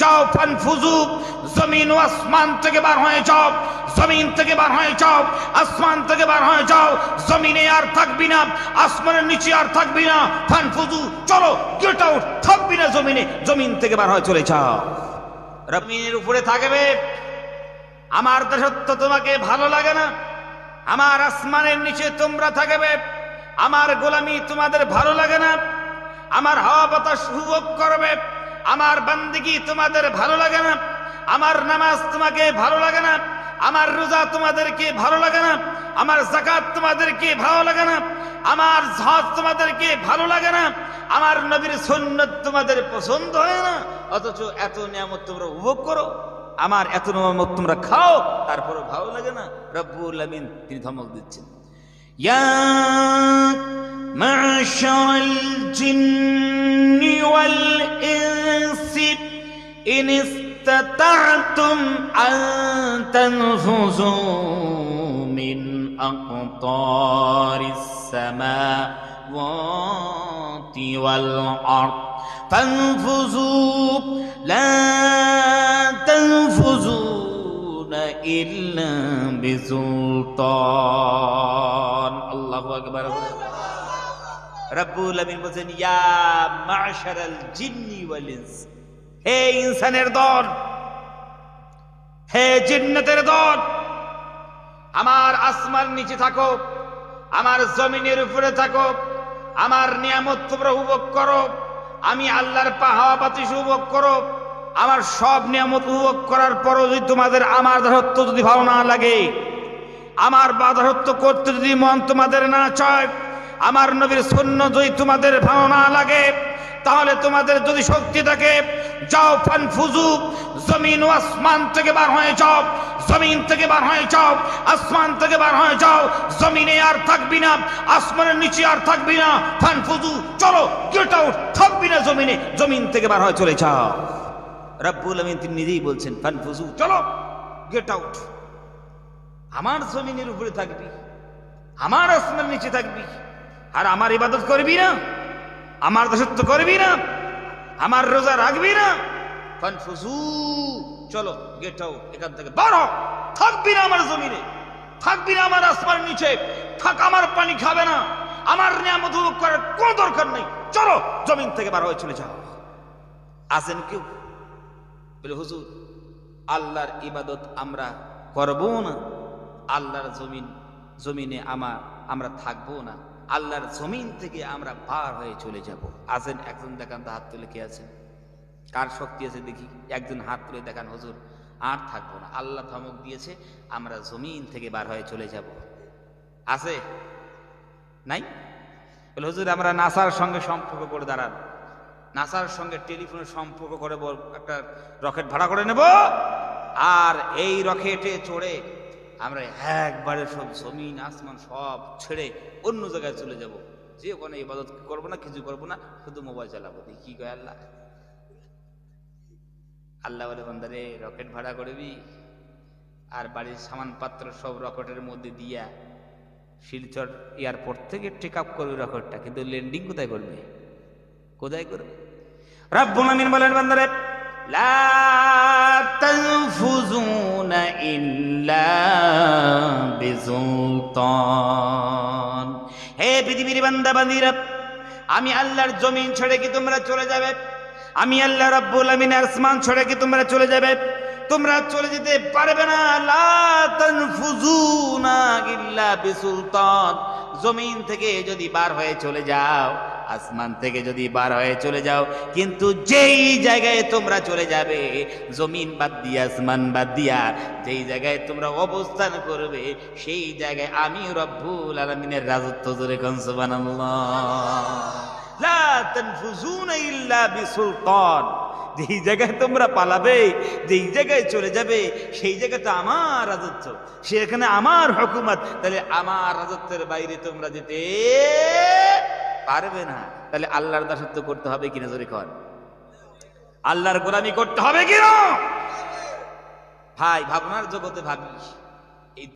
যাও ফানফুজু, জমিন ও আসমান থেকে বার হয়ে যাও, জমিন থেকে বার হয়ে যাও, আসমান থেকে বার হয়ে যাও। জমিনে আর থাকবি না, আসমানের নিচে আর থাকবি না। ফানফুজু, চলো, গেট আউট, থাকবি না জমিনে, জমিন থেকে বার হয়ে চলে যাও। জমিনের উপরে থাকবে। আমার দাসত্ব তোমাকে ভালো লাগে না, আমার আসমানের নিচে তোমরা থাকবে। আমার গোলামি তোমাদের ভালো লাগে না, আমার হাওয়া বাতাস উপভোগ করবে। আমার বান্দিগি তোমাদের ভালো লাগে না, আমার নামাজ তোমাকে ভালো লাগে না, আমার রোজা তোমাদেরকে ভালো লাগে না, আমার যাকাত তোমাদেরকে ভালো লাগে না, আমার হজ তোমাদেরকে ভালো লাগে না, আমার নবীর সুন্নাত তোমাদের পছন্দ হয় না। অথচ এত নিয়ামত তোমরা উপভোগ করো, আমার এত নিয়ামত তোমরা খাও, তারপরও ভালো লাগে না। রব্বুল আমিন তিনি ধমক দিচ্ছেন, ইয়া মা'শারাল জিন্নি ওয়াল ইনসি ইন ইসতাতা'তুম আন তানফুযু মিন আকতারিস সামাওয়াতি ওয়াল আরদ ফানফুযু লা তানফুযুনা ইল্লা বিসুলতান। আল্লাহু আকবার। রব্বুল আমিন বলেন, ইয়া মা'শারাল জিন্নি ওয়াল ইনস, হে ইনসানের দল, হে জিন্নাতের দল, আমার আসমান নিচে থাকো, আমার জমিনের উপরে থাকো, আমার নিয়ামত তোমরা উপভোগ করো। আমি আল্লাহর হাওয়া বাতাস উপভোগ করো। আমার সব নিয়ামত উপভোগ করার পরও যদি তোমাদের আমার দাসত্ব যদি ভালো না লাগে, আমার দাসত্ব করতে যদি মন তোমাদের না চায়, আমার নবীর সুন্নাত যদি তোমাদের ভালো না লাগে, তাহলে তোমাদের যদি শক্তি থাকে, যাও ফানফুজু, জমিন ও আসমান থেকে বার হয়ে যাও, জমিন থেকে বার হয়ে যাও, আসমান থেকে বার হয়ে যাও। জমিনে আর থাকবি না, আসমানের নিচে আর থাকবি না। ফানফুজু, চলো, গেট আউট, থাকবি না জমিনে, জমিন থেকে বার হয়ে চলে যাও। রব্বুল আমিন তিনি নিজেই বলছেন, ফানফুজু, চলো, গেট আউট। আমার জমিনের উপরে থাকবি, আমার আসমানের নিচে থাকবি, আর আমার ইবাদত করবি না, আমার দাসত্ব করবি না, আমার রোজা রাখবি না। ফানফুজু, চলো, গেট আউট, এখান থেকে বার হ। থাকবি না আমার জমিনে, থাকবি না আমার আসমানের নিচে, থাক, আমার পানি খাবে না, আমার নিয়ামত উপভোগ করার কোনো দরকার নেই। চলো, জমিন থেকে বার হয়ে চলে যাও। আছেন কেউ বলে, হুজুর আল্লাহর ইবাদত আমরা করবো না, আল্লাহর জমিনে আমরা থাকবো না, আল্লাহর জমিন থেকে আমরা বার হয়ে চলে যাব। আছেন? একজন দেখান তো, হাত তুলে কে আছেন? কার শক্তি আছে দেখি, একজন হাত তুলে দেখান। হুজুর আর থাকবো না, আল্লাহ ধমক দিয়েছে, আমরা জমিন থেকে বার হয়ে চলে যাব। আছে? নাই? বলে, হুজুর আমরা নাসার সঙ্গে সম্পর্ক করে দাঁড়ান, নাসার সঙ্গে টেলিফোনের সম্পর্ক করে একটা রকেট ভাড়া করে নেব, আর এই রকেটে চড়ে আমরা একবারে সব জমিন আসমান সব ছেড়ে অন্য জায়গায় চলে যাব, যে ওখানে ইবাদত করবো না, কিছু করবো না, শুধু মোবাইল চালাবো। কি কয় আল্লাহ? আল্লাহ বলে, বান্দারে রকেট ভাড়া করবি, আর বাড়ির সামান পাত্র সব রকেটের মধ্যে দিয়া শিলচর এয়ারপোর্ট থেকে টেক আপ করবি রকেটটা, কিন্তু ল্যান্ডিং কোথায় করবে? কোথায় করবে? রব্বুল আমিন বলেন, বান্দারে লা তানফুযুনা ইল্লা বিসুলতান। হে পৃথিবীর বান্দা বান্দীরা, আমি আল্লাহর জমিন ছেড়ে কি তোমরা চলে যাবে? আমি আল্লাহ রব্বুল আমিন আসমান ছেড়ে কি তোমরা চলে যাবে? তোমরা চলে যেতে পারবে না। লা তানফুযুনা ইল্লা বিসুলতান। জমিন থেকে যদি বার হয়ে চলে যাও, আসমান থেকে যদি বার হয়ে চলে যাও, কিন্তু যেই জায়গায় তোমরা চলে যাবে, জমিন বাদ দিয়া, আসমান বাদ দিয়া, যেই জায়গায় তোমরা অবস্থান করবে, সেই জায়গায় আমি রব্বুল আলামিনের রাজত্ব। জোরে কোন সুবহানাল্লাহ। লা তানফুযুনা ইল্লা বিসুলতান। যেই জায়গায় তোমরা পালাবে, যেই জায়গায় চলে যাবে, সেই জায়গাটা আমার রাজত্ব, সেখানে আমার হুকুমত। তাহলে আমার রাজত্বের বাইরে তোমরা যেতে পারবে না। তাহলে আল্লাহর দাসত্ব করতে হবে কিনা? জোরে কর। আল্লাহর গোলামি করতে হবে কিনা? ভাই, ভাবনার জগতে ভাবিস।